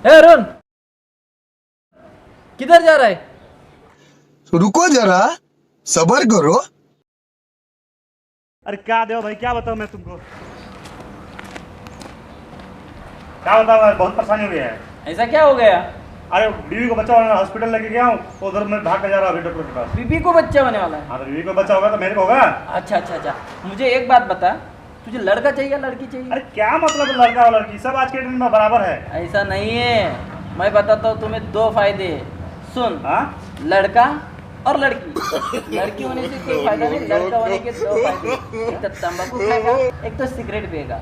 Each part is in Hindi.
अरुण, किधर जा रहा है? रुको जरा, सबर करो। अरे क्या देव भाई, क्या बताऊं मैं तुमको। क्या बताऊं, बहुत परेशानी हो गया है। ऐसा क्या हो गया? अरे बीवी को बच्चा होना, हॉस्पिटल लेके गया हूँ, तो उधर मैं भाग के जा रहा हूँ अभी डॉक्टर के पास। बीबी को बच्चा होने वाला है? हाँ, तो बीवी को बच्चा होगा तो मेरे को होगा। अच्छा अच्छा अच्छा, मुझे एक बात बता, तुझे लड़का चाहिए या लड़की चाहिए? अरे क्या मतलब लड़का और लड़की, सब आज के दिन में बराबर है। ऐसा नहीं है, मैं बताता हूँ तुम्हें दो फायदे। सुन, हाँ, लड़का और लड़की। लड़की होने से कोई फायदा नहीं, लड़का होने के दो फायदे। एक तो तंबाकू खाएगा, एक तो सिगरेट पिएगा।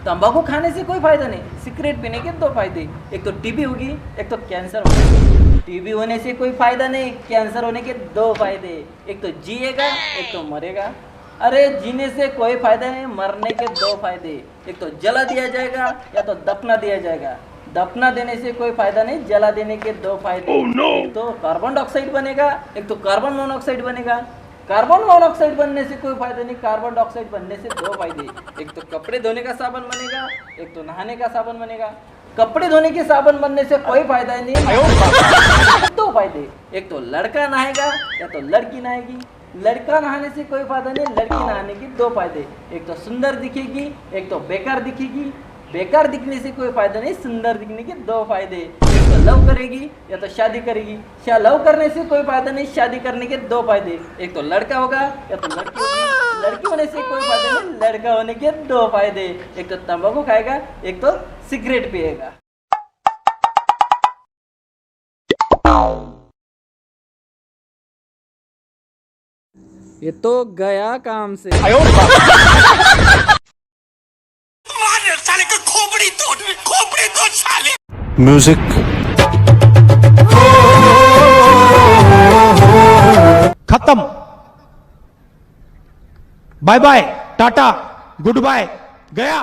तंबाकू खाने से कोई फायदा नहीं, सिगरेट पीने के दो फायदे। एक तो टीबी होगी, एक तो कैंसर होगा। टीबी होने से कोई फायदा नहीं, कैंसर होने के दो फायदे। एक तो जिएगा, एक तो मरेगा। अरे जीने से कोई फायदा नहीं, मरने के दो फायदे। एक तो जला दिया जाएगा या तो दफना दिया जाएगा। दफना देने से कोई फायदा नहीं, जला देने के दो फायदे। एक तो कार्बन डाइऑक्साइड बनेगा, एक तो कार्बन मोनोऑक्साइड बनेगा। कार्बन मोनोऑक्साइड बनने से कोई फायदा नहीं, कार्बन डाइऑक्साइड बनने से दो फायदे। एक तो कपड़े धोने का साबुन बनेगा, एक तो नहाने का साबुन बनेगा। कपड़े धोने के साबुन बनने से कोई फायदा नहीं, दो फायदे। एक तो लड़का नहाएगा या तो लड़की नहाएगी। लड़का नहाने से कोई फायदा नहीं, लड़की नहाने के दो फायदे। एक तो सुंदर दिखेगी, एक तो बेकार दिखेगी। बेकार दिखने से कोई फायदा नहीं, सुंदर दिखने के दो फायदे। एक तो लव करेगी या तो शादी करेगी। लव करने से कोई फायदा नहीं, शादी करने के दो फायदे। एक तो लड़का होगा या तो लड़की होगी। लड़की होने से कोई फायदा नहीं, लड़का होने के दो फायदे। एक तो तंबाकू खाएगा, एक तो सिगरेट पिएगा। ये तो गया काम से। म्यूजिक खत्म। Bye bye, tata, good bye, गया।